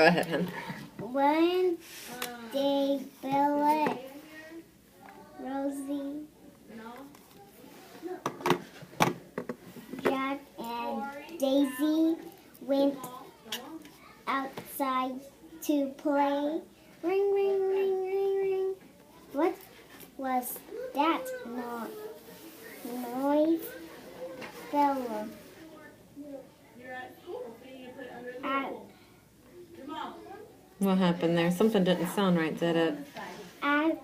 Go ahead, hon. When they Bella, Rosie, Jack, and Daisy went outside to play. Ring, ring, ring, ring, ring. What was that noise, Bella? What happened there? Something didn't sound right, did it? After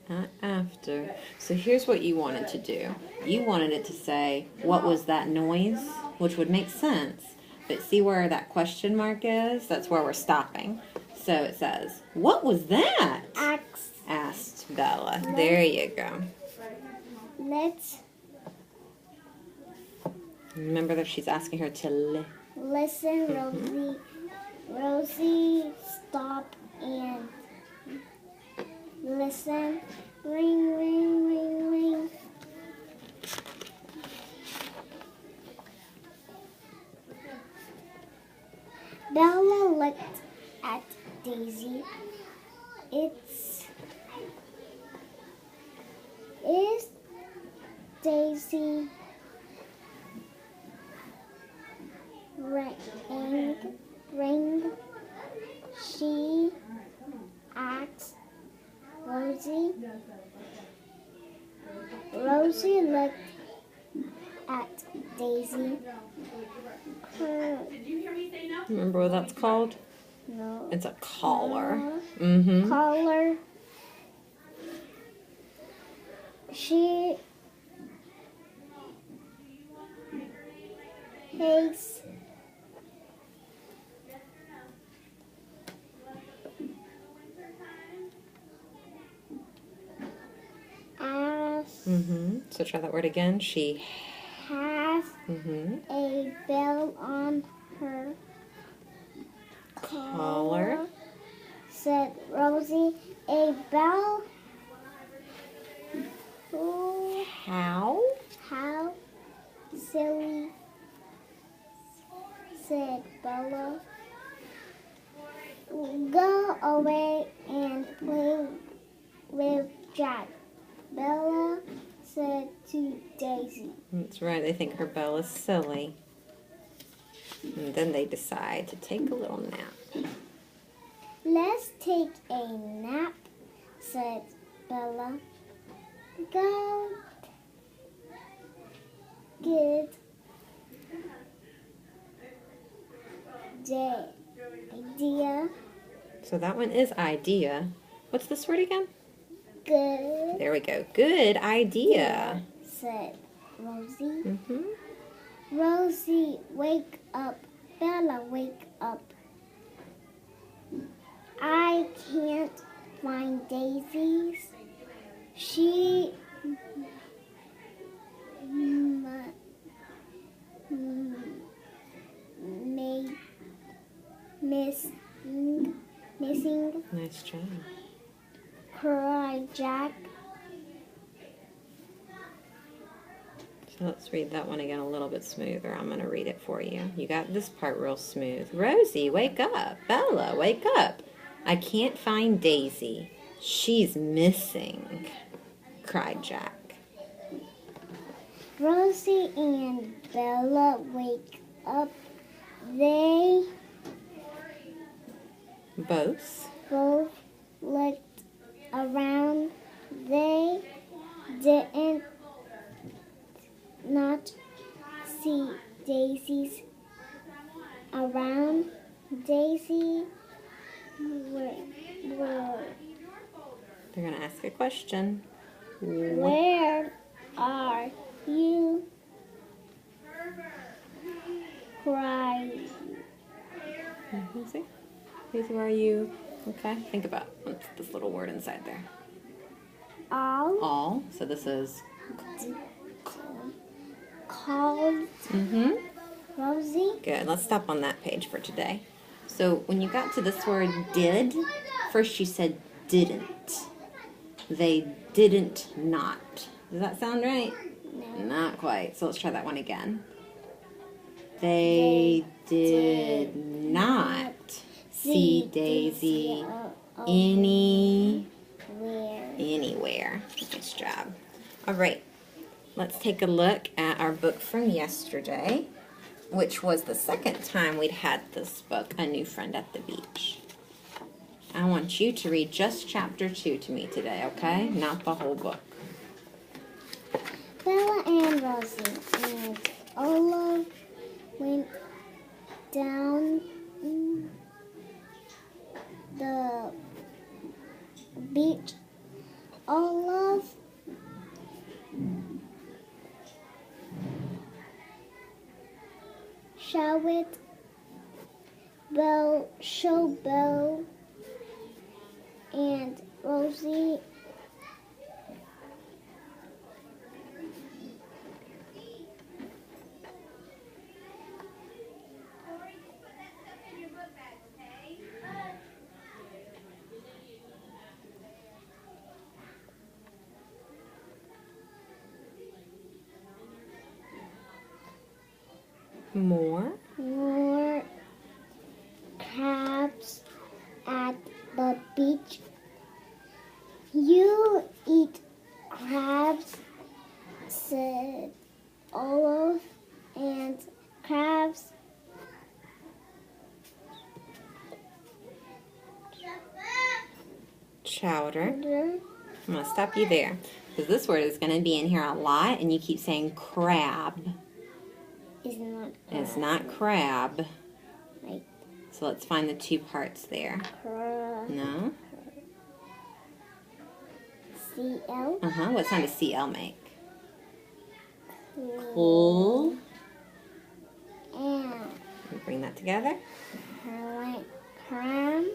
Not after. So here's what you wanted to do. You wanted it to say, what was that noise? Which would make sense. But see where that question mark is? That's where we're stopping. So it says, what was that? Asked Bella. There you go. Let's Remember that she's asking her to listen, Rosie. Rosie, stop and listen. Ring, ring, ring, ring. Bella looked at Daisy. Is Daisy ring? She asked Rosie. Rosie looked at Daisy. Remember what that's called? No. It's a collar. Collar. She hates So try that word again. She has a bell on her collar. Said Rosie. A bell? How silly, said Bella. Go away and play with Jack, Bella said to Daisy. That's right, they think her bell is silly. And then they decide to take a little nap. Let's take a nap, said Bella. Go good idea. So that one is idea. What's this word again? Good. There we go. Good idea, said Rosie. Mm-hmm. Rosie, wake up. Bella, wake up. I can't find Daisy's. She missing. Nice job. Cried Jack. So let's read that one again a little bit smoother. I'm going to read it for you. You got this part real smooth. Rosie, wake up. Bella, wake up. I can't find Daisy. She's missing, cried Jack. Rosie and Bella wake up. They both looked around. They didn't not see Daisy's around. Daisy They're going to ask a question. Where are you? Cried. See? Daisy, where are you? Okay, think about what's this little word inside there. All. So this is Called Rosie. good. Let's stop on that page for today. So when you got to this word did, first you said didn't. They didn't not. Does that sound right? No. Not quite. So let's try that one again. They did daisy, Oh, anywhere. Nice job. All right, let's take a look at our book from yesterday, which was the second time we'd had this book, A New Friend at the Beach. I want you to read just chapter 2 to me today, okay? Not the whole book. Bella and Rosie and Olive went down the beach. Olive shouted, show Belle and Rosie More crabs at the beach. You eat crabs, said Olive, and crabs chowder. I'm going to stop you there because this word is going to be in here a lot, and you keep saying crab. It's not crab. Right. So let's find the two parts there. No. CL. What sound does CL make? Cool. And bring that together. Clam.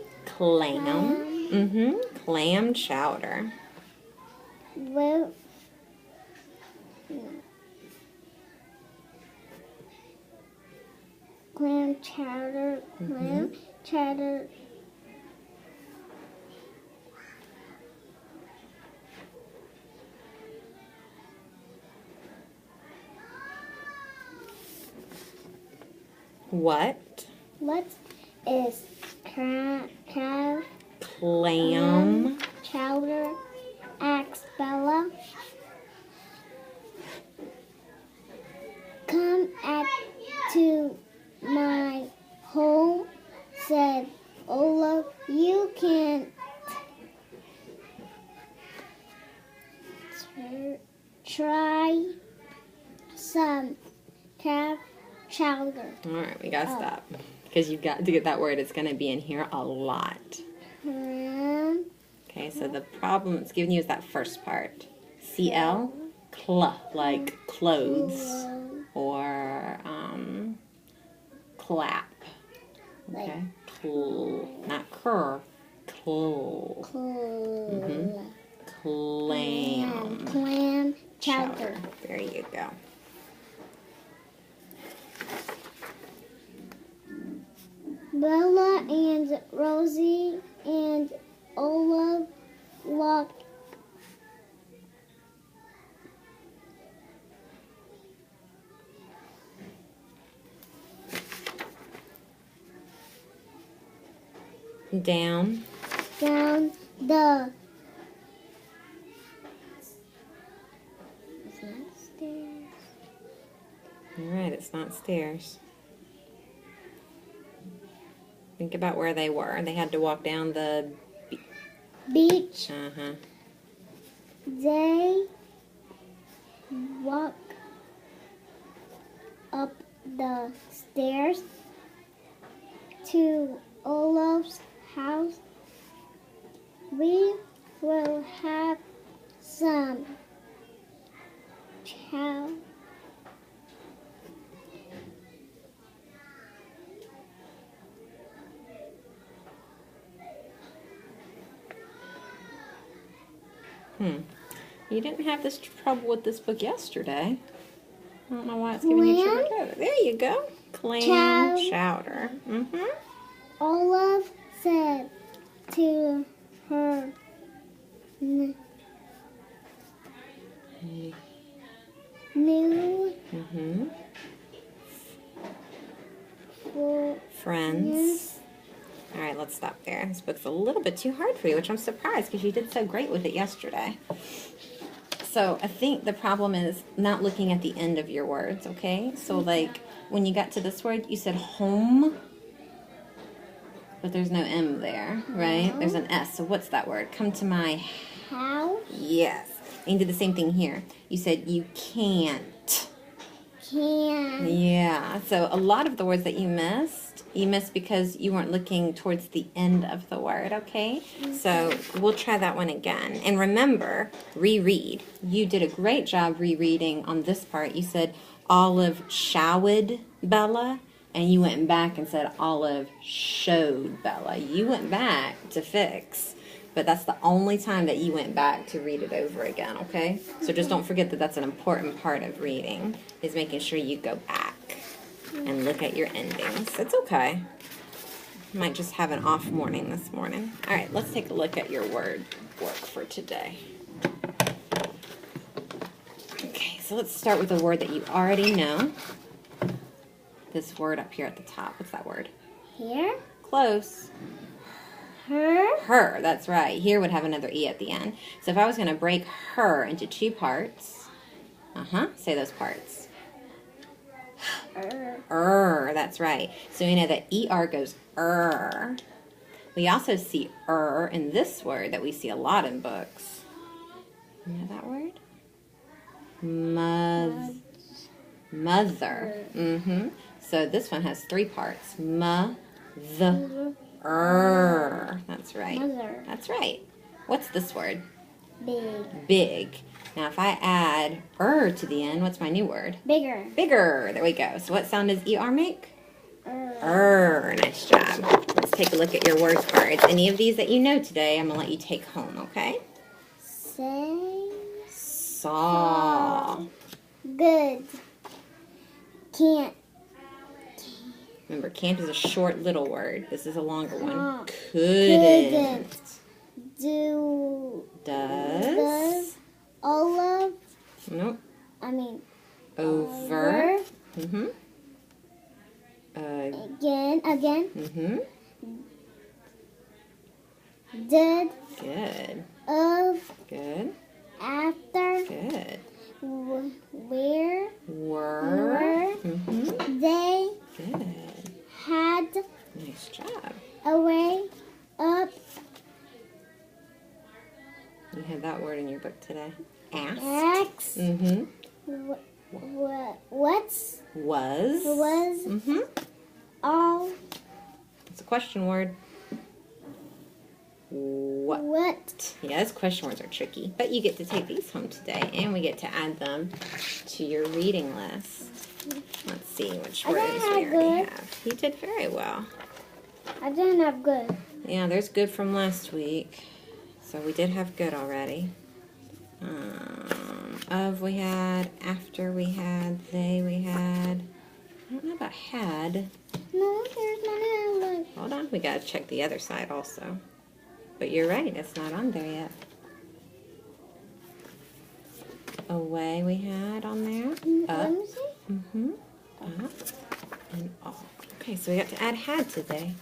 Clam chowder. With clam chowder. Clam chowder. What? What is clam chowder? Asked Bella. Come to my home, said Olaf. You can try some crab chowder. All right, we gotta stop because you've got to get that word. It's going to be in here a lot. Okay, so the problem it's giving you is that first part. CL, like clothes or clap. Okay, not cur, Clam chowder. There you go. Bella and Rosie and Olaf walked down the stairs. All right, it's not stairs. Think about where they were. They had to walk down the beach. They walk up the stairs to Olaf's house. We will have some chow. You didn't have this trouble with this book yesterday. I don't know why it's giving you trouble together. There you go. Clam chowder. Olaf said to her new Friends. All right, let's stop there. This book's a little bit too hard for you, which I'm surprised because you did so great with it yesterday. So I think the problem is not looking at the end of your words, okay? So like when you got to this word, you said home, but there's no M there, right? There's an S. So what's that word? Come to my House. yes. And you did the same thing here. You said you can't. Can. Yeah. So a lot of the words that you missed because you weren't looking towards the end of the word, okay? So we'll try that one again. And remember, reread. You did a great job rereading on this part. You said Olive showed Bella, and you went back and said Olive showed Bella. You went back to fix, but that's the only time that you went back to read it over again, okay? So just don't forget that that's an important part of reading, is making sure you go back and look at your endings. It's okay. You might just have an off morning this morning. All right, let's take a look at your word work for today. Okay, so let's start with a word that you already know. This word up here at the top. What's that word? Here. Close. Her. Her, that's right. Here would have another E at the end. So if I was going to break her into two parts, say those parts. That's right. So we know that ER goes We also see in this word that we see a lot in books. You know that word? Mother. So this one has three parts. That's right. Mother. That's right. What's this word? Big. Big. Now if I add to the end, what's my new word? Bigger. Bigger. There we go. So what sound does ER make? Nice job. Let's take a look at your word cards. Any of these that you know today, I'm going to let you take home, okay? Say. Saw. Good. Can't. Remember, can't is a short little word. This is a longer one. Couldn't. Do. Does. Olive. Nope. Over. Again. Did. Good. Of. Good. After. Good. Where. Were. They. Good. Had. Nice job. Away. Up. You had that word in your book today. Asked. X. What's. Was. All. It's a question word. What? Yes, question words are tricky, but you get to take these home today, and we get to add them to your reading list. Let's see which words we already have. You did very well. I didn't have good. Yeah, there's good from last week, so we did have good already. Of we had, after we had, they we had. I don't know about had. No, there's not have. Hold on, we gotta check the other side also. But you're right, it's not on there yet. Away we had on there. Up. Let me see. Up and off. Okay, so we got to add had today.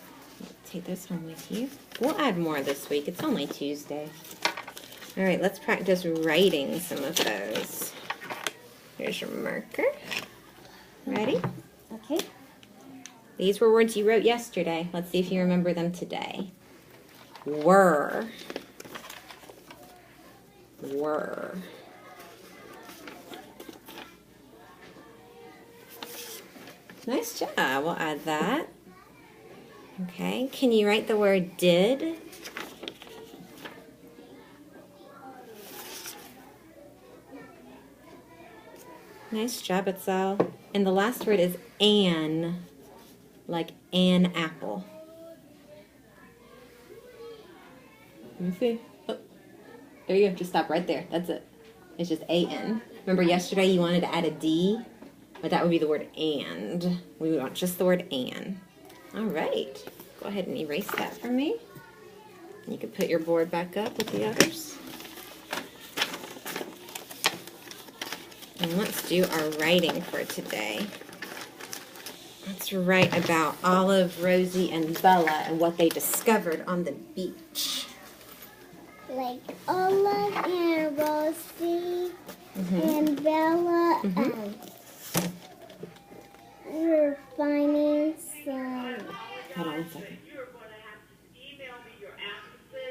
Take this home with you. We'll add more this week. It's only Tuesday. All right, let's practice writing some of those. Here's your marker. Ready? Okay. These were words you wrote yesterday. Let's see if you remember them today. Were. Nice job. We'll add that. Okay. Can you write the word did? Nice job, Itzel. And the last word is an, like an apple. Let me see. Oh, there you go. Just stop right there. That's it. It's just A-N. Remember yesterday you wanted to add a D? But that would be the word and. We would want just the word and. All right. Go ahead and erase that for me. You can put your board back up with the others. And let's do our writing for today. Let's write about Olive, Rosie, and Bella and what they discovered on the beach. Like Olive and Rosie and Bella we're finding some. Hold on one second.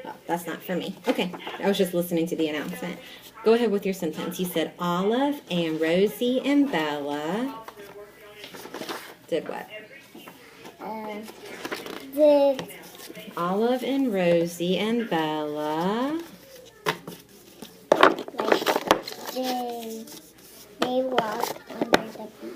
Oh, that's not for me. Okay, I was just listening to the announcement. Go ahead with your sentence. You said Olive and Rosie and Bella did what? Did Olive and Rosie and Bella. like they walked under the beach.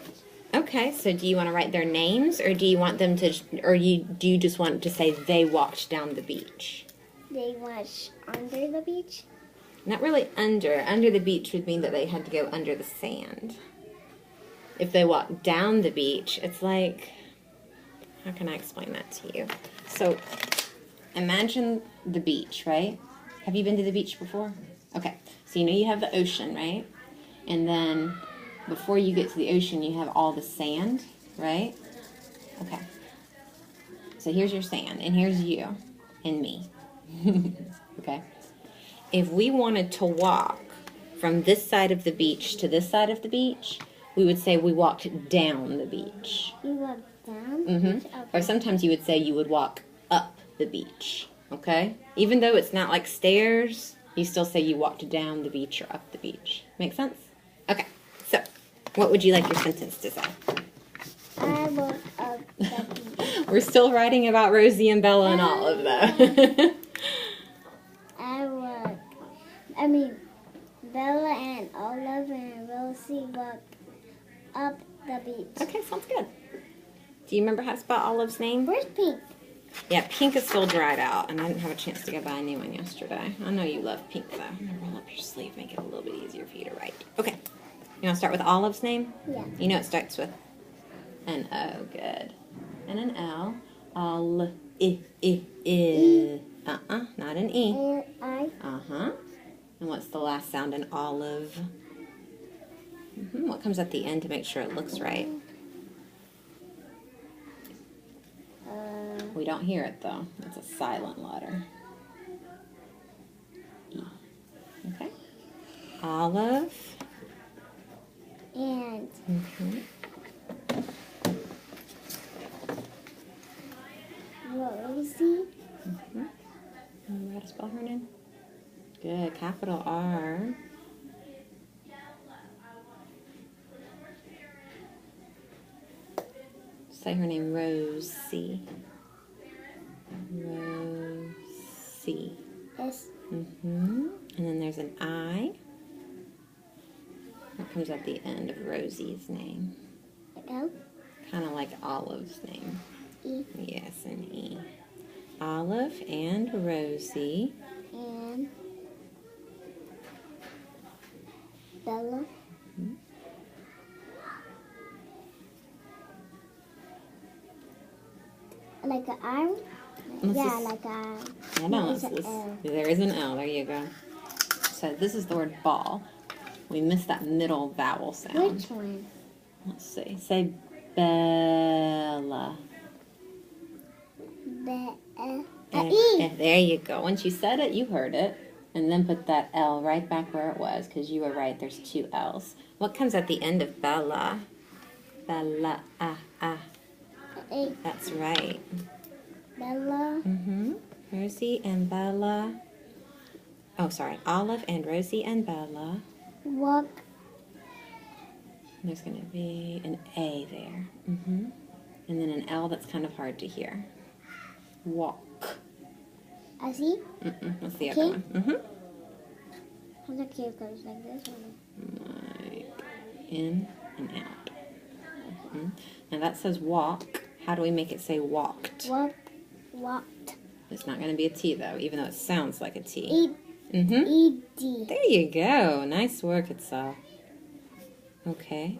Okay, so do you want to write their names, or do you want them to, do you just want to say they walked down the beach? They went under the beach. Not really under. Under the beach would mean that they had to go under the sand. If they walked down the beach, it's like, how can I explain that to you? So, imagine the beach, right? Have you been to the beach before? Okay, so you know you have the ocean, right? And then before you get to the ocean, you have all the sand, right? Okay. So here's your sand, and here's you and me. Okay. If we wanted to walk from this side of the beach to this side of the beach, we would say we walked down the beach. You walked down? Okay. Or sometimes you would say you would walk up the beach. Okay? Even though it's not like stairs, you still say you walked down the beach or up the beach. Make sense? Okay. So, what would you like your sentence to say? I walked up the beach. We're still writing about Rosie and Bella and Olive, though. Bella and Olive and Rosie walked up the beach. Okay, sounds good. Do you remember how to spell Olive's name? Where's Pink? Yeah, Pink is still dried out, and I didn't have a chance to go buy a new one yesterday. I know you love Pink, though. I'm going to roll up your sleeve, make it a little bit easier for you to write. Okay. You want to start with Olive's name? Yeah. You know it starts with an O. Good. And an L. Olive. Not an E. And I. Uh-huh. And what's the last sound in olive? What comes at the end to make sure it looks right? We don't hear it, though. It's a silent letter. E. Okay. Olive. And Rosie. Remember how to spell her name? Good. Capital R. Say her name, Rosie. Rosie. S. And then there's an I. That comes at the end of Rosie's name. L. Kind of like Olive's name. E. Yes, an E. Olive and Rosie. And Bella. Like an I? Yeah, like a. Hold on, There's an L. there is an L. There you go. So this is the word ball. We missed that middle vowel sound. Which one? Let's see. Say Bella. E. There you go. Once you said it, you heard it. And then put that L right back where it was, because you were right. There's two L's. What comes at the end of Bella? Bella. E. That's right. Bella. Rosie and Bella. Oh, sorry. Olive and Rosie and Bella. Walk. There's going to be an A there. And then an L that's kind of hard to hear. Walk. I see. That's the other one. How the kid goes like this one? Like in and out. Now that says walk. How do we make it say walked? Walked. It's not going to be a T though, even though it sounds like a T. E. E-D. There you go. Nice work, Itzel. Okay.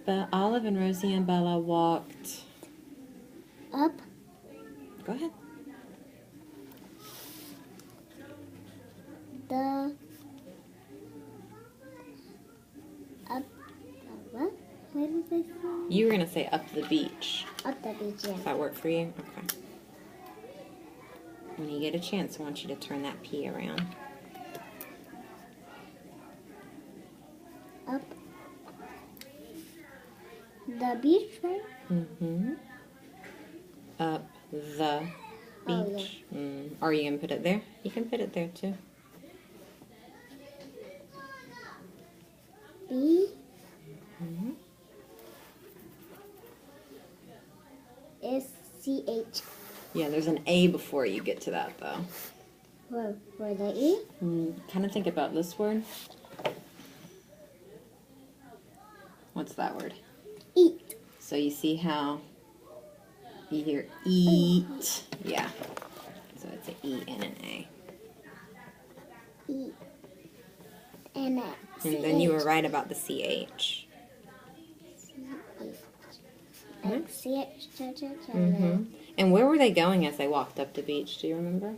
But Olive and Rosie and Bella walked Up. Go ahead. Up. What? What did I say? You were going to say up the beach. Up the beach, yeah. Does that work for you? Okay. When you get a chance, I want you to turn that P around. Up the beach, right? Mm-hmm. Up the beach. Oh, yeah. Or you can put it there. You can put it there too. B Mm-hmm. is CH. Yeah, there's an A before you get to that though. Where the E? Kind of think about this word. What's that word? Eat. So you see how you hear eat? Yeah. So it's an E and an A. E. And a And then you were right about the CH. CH. Mm-hmm. And where were they going as they walked up the beach? Do you remember?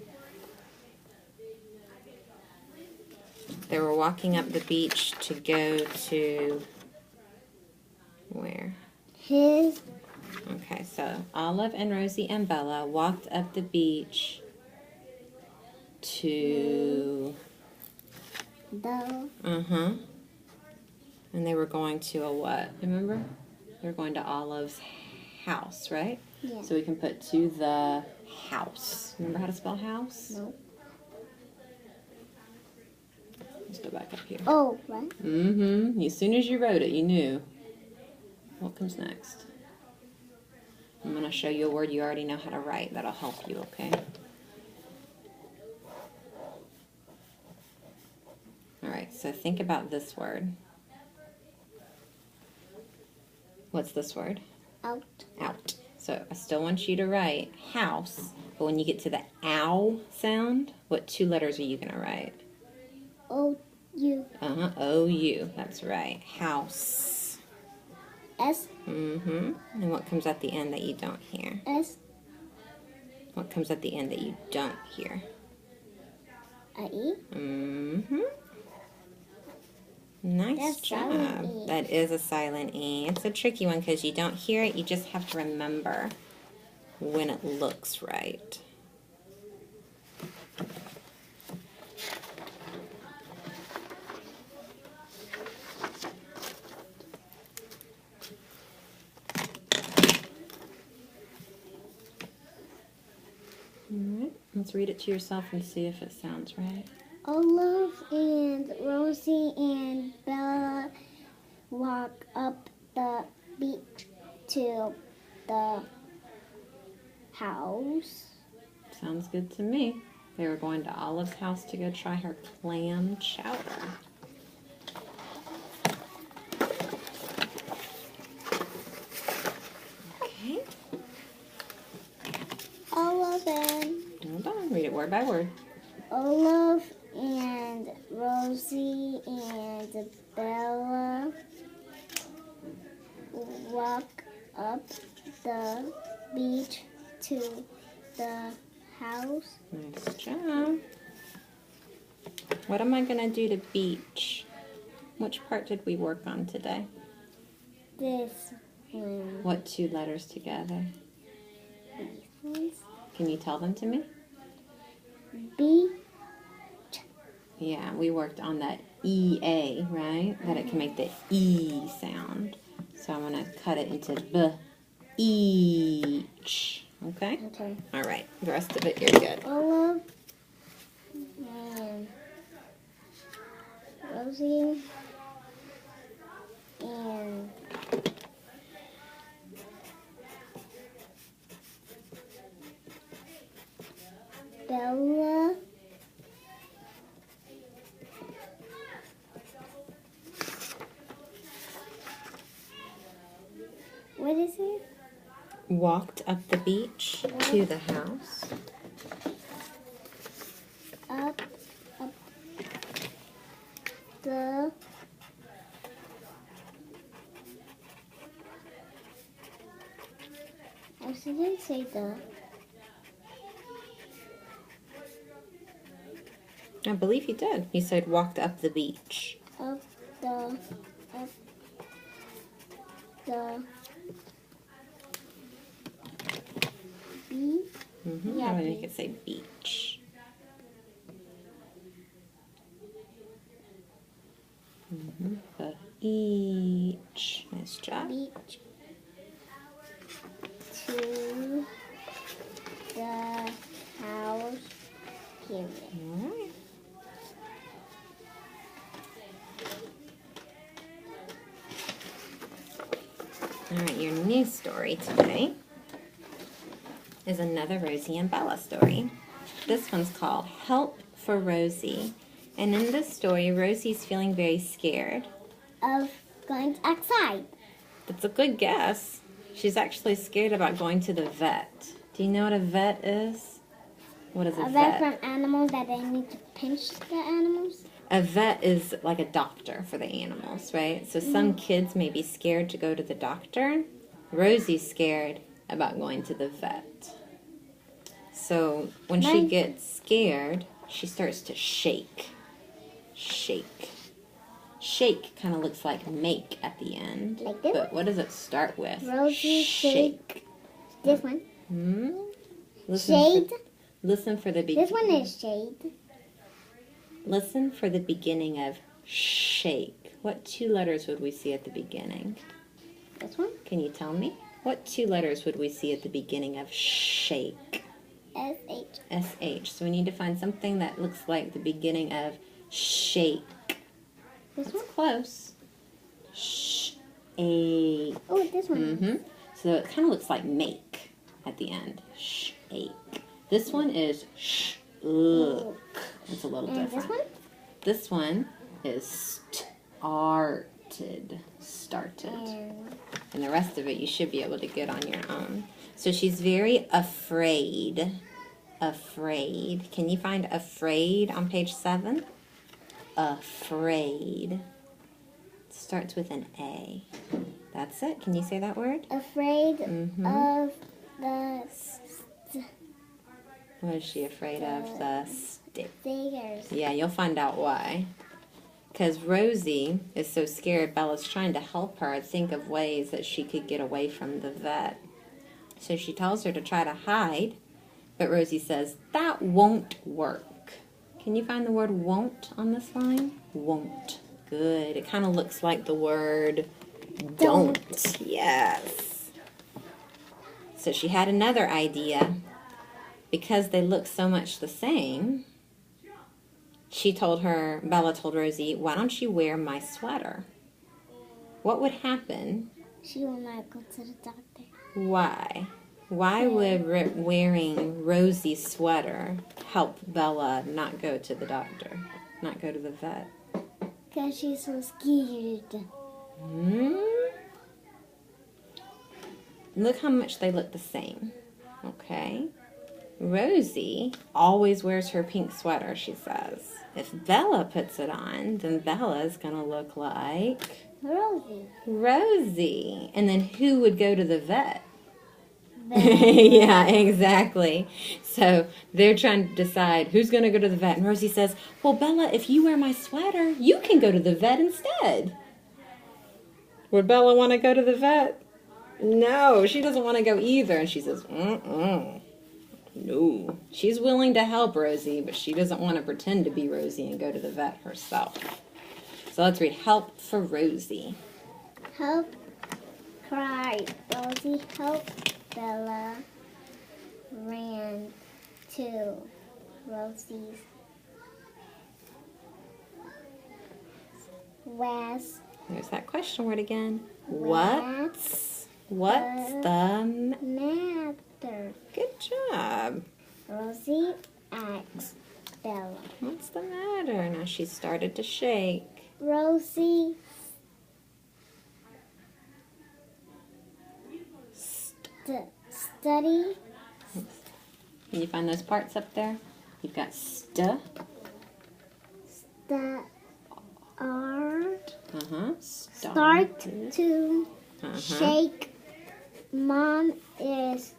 They were walking up the beach to go to where? His. Okay, so Olive and Rosie and Bella walked up the beach to... The. Uh-huh. And they were going to a what? Remember? They were going to Olive's house, right? Yeah. So we can put to the house. Remember how to spell house? No. Let's go back up here. Oh, right. Mm-hmm. As soon as you wrote it, you knew. What comes next? I'm going to show you a word you already know how to write. That'll help you, okay? All right, so think about this word. What's this word? Out. Out. So I still want you to write house, but when you get to the ow sound, what two letters are you going to write? O-U. Uh-huh, O-U. That's right. House. S. Mm-hmm. And what comes at the end that you don't hear? S. What comes at the end that you don't hear? A-E. Mm-hmm. Nice That's job. silent E. That is a silent E. It's a tricky one because you don't hear it. You just have to remember when it looks right. Alright, let's read it to yourself and see if it sounds right. Olive and Rosie and Bella walk up the beach to the house. Sounds good to me. They were going to Olive's house to go try her clam chowder. Okay. Olive and Hold on. Read it word by word. Olive and Rosie and Bella walk up the beach to the house. Nice job. What am I going to do to beach? Which part did we work on today? This one. What two letters together? These ones. Can you tell them to me? B. Yeah, we worked on that E-A, right? That it can make the E sound. So I'm going to cut it into B-each. Okay? Okay. All right. The rest of it, you're good. Olive and Rosie and Bella what is it? Walked up the beach to the house. Up the I didn't say the. I believe you did. You said walked up the beach. Up the up the beach. Mm-hmm. Yeah, I'm going to make beach. it say beach. Mm-hmm. The beach. Nice job. Beach to the house. Period. All right. All right, your new story today is another Rosie and Bella story. This one's called Help for Rosie. And in this story, Rosie's feeling very scared. Of going outside. That's a good guess. She's actually scared about going to the vet. Do you know what a vet is? What is a A vet? vet from animals that they need to pinch the animals. A vet is like a doctor for the animals, right? So some kids may be scared to go to the doctor. Rosie's scared about going to the vet. So when she gets scared, she starts to shake. Shake. Shake kind of looks like make at the end. Like this? But what does it start with? Rosie shake. This one. Hmm? Shade. Listen for the beginning. This one is shade. Listen for the beginning of shake. What two letters would we see at the beginning? This one. Can you tell me? What two letters would we see at the beginning of shake? S-H. S-H. So we need to find something that looks like the beginning of shake. This That's one. close. Shake. Oh, this one. Mm-hmm. So it kind of looks like make at the end. Shake. This one is look. It's a little And different. this one? This one is started. Started. And the rest of it you should be able to get on your own. So she's very afraid. Afraid. Can you find afraid on page 7? Afraid. It starts with an A. That's it. Can you say that word? Afraid Mhm. of the What is she afraid of? The stick. stairs. Yeah, you'll find out why. Because Rosie is so scared, Bella's trying to help her think of ways that she could get away from the vet. So she tells her to try to hide, but Rosie says, that won't work. Can you find the word won't on this line? Won't. Good. It kind of looks like the word don't. Yes. So she had another idea. Because they look so much the same, Bella told Rosie, why don't you wear my sweater? What would happen? She will not go to the doctor. Why? Why would wearing Rosie's sweater help Bella not go to the doctor, not go to the vet? Because she's so scared. Look how much they look the same. Okay? Rosie always wears her pink sweater, she says. If Bella puts it on, then Bella's going to look like Rosie. Rosie. And then who would go to the vet? Bella. Yeah, exactly. So they're trying to decide who's going to go to the vet. And Rosie says, well, Bella, if you wear my sweater, you can go to the vet instead. Would Bella want to go to the vet? No, she doesn't want to go either. And she says, no. She's willing to help Rosie, but she doesn't want to pretend to be Rosie and go to the vet herself. So let's read help for Rosie. Help, cried Rosie. Help, Bella ran to Rosie's There's that question word again. What's What's the matter? Good job. Rosie asked Bella. What's the matter? Now she started to shake. Rosie study. Can you find those parts up there? You've got Start. Start to shake. Mom is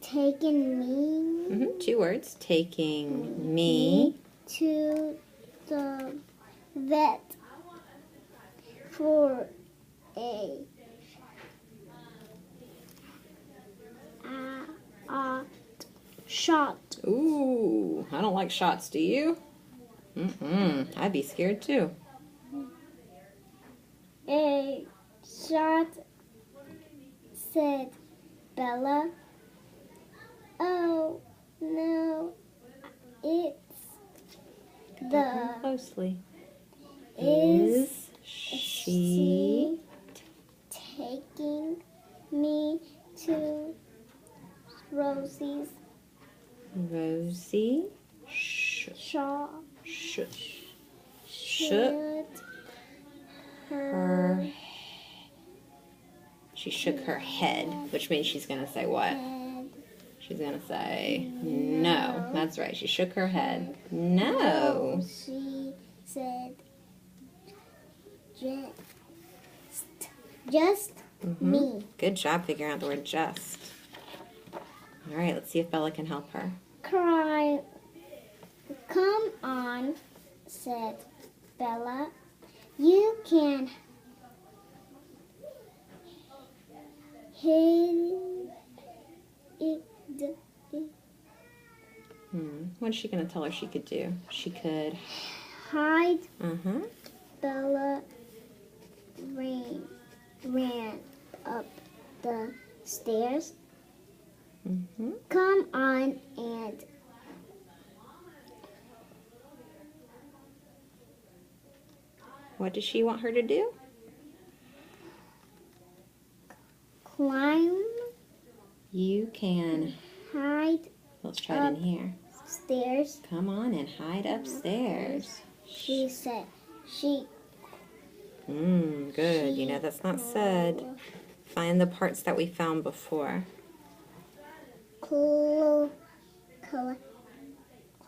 taking me. 2 words. Taking me to the vet for a shot. Ooh, I don't like shots, do you? I'd be scared too. A shot, said Bella. Oh, no, it's Listen closely. Is Is she taking me to Rosie's Rosie shop? shook Should her? She shook her head, which means she's gonna say what? head She's gonna say no. That's right. She shook her head. No. She said just me. Good job figuring out the word just. All right, let's see if Bella can help her. Cry. Come on, said Bella. You can What's she gonna tell her she could do? She could hide. Uh-huh. Bella ran up the stairs. Come on and What does she want her to do? climb. You can. Hide Let's try it in here. stairs. Come on and hide upstairs. She said. She Good. You know that's not said. Find the parts that we found before. All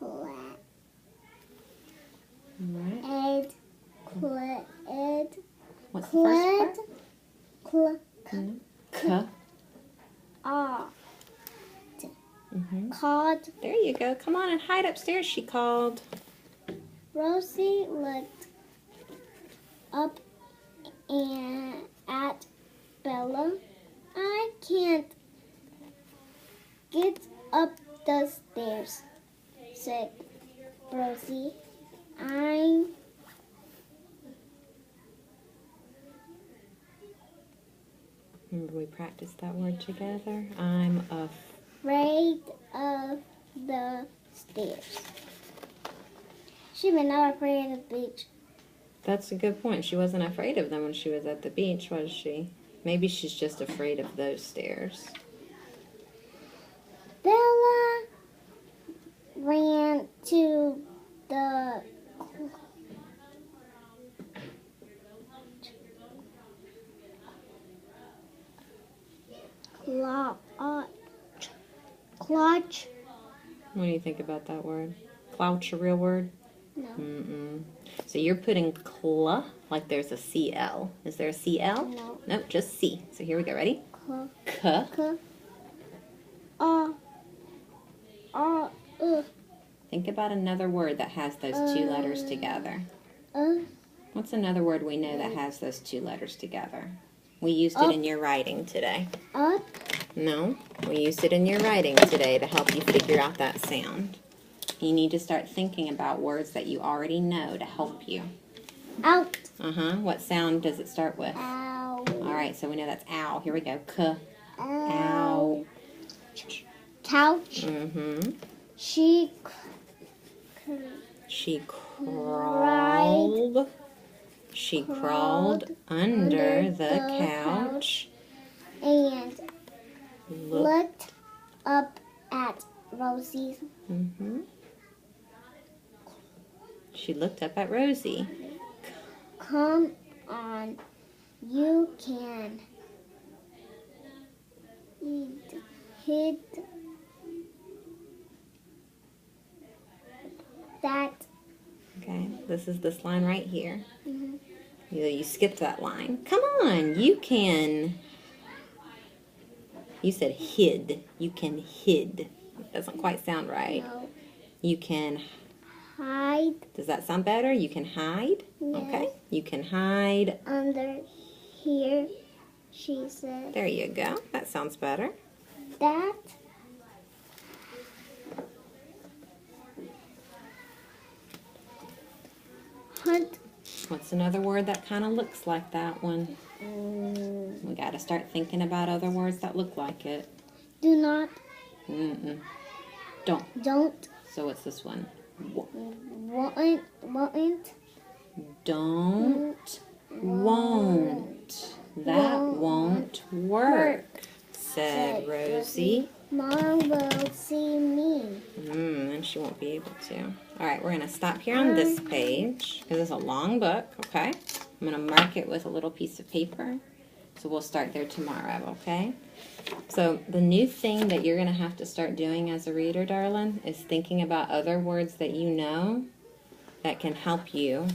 All right. What's the first part? K. Called. There you go. Come on and hide upstairs, she called. Rosie looked up and at Bella. I can't get up the stairs, said Rosie. Remember we practiced that word together? I'm afraid of the stairs. She was not afraid of the beach. That's a good point. She wasn't afraid of them when she was at the beach, was she? Maybe she's just afraid of those stairs. Bella ran to the clutch. What do you think about that word? Clouch a real word? No. So you're putting cl like there's a CL. Is there a CL? No. Nope, just C. So here we go. Ready? K. Think about another word that has those two letters together. What's another word we know that has those two letters together? We used it in your writing today. Up. No, we used it in your writing today to help you figure out that sound. You need to start thinking about words that you already know to help you. Out. What sound does it start with? Ow. All right, so we know that's ow. Here we go. K. Ow. Couch. She crawled. She crawled under the couch and looked up at Rosie. She looked up at Rosie. Come on, you can hit that. Okay, this is this line right here. You skipped that line. Come on, you can. You said hid. You can hid. It doesn't quite sound right. No. You can hide. Does that sound better? You can hide? Yes. Okay. You can hide under here, she said. There you go. That sounds better. That Hunt. What's another word that kind of looks like that one? We got to start thinking about other words that look like it. Do not. Mm-mm. Don't. Don't. So what's this one? Won't. Don't. Won't. That won't work, said Rosie. Mom will see me. Then she won't be able to. All right, we're going to stop here on this page because it's a long book, okay? I'm going to mark it with a little piece of paper. So we'll start there tomorrow, okay? So the new thing that you're going to have to start doing as a reader, darling, is thinking about other words that you know that can help you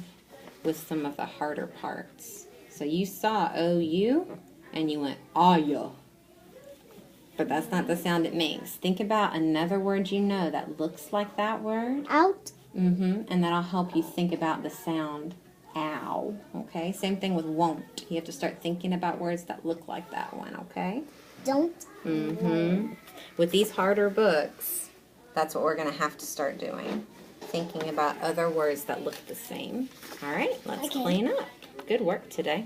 with some of the harder parts. So you saw OU and you went, "Aya." But that's not the sound it makes. Think about another word you know that looks like that word. Out. And that'll help you think about the sound ow. Okay? Same thing with won't. You have to start thinking about words that look like that one, okay? Don't. With these harder books, that's what we're going to have to start doing. Thinking about other words that look the same. All right, let's clean up. Good work today.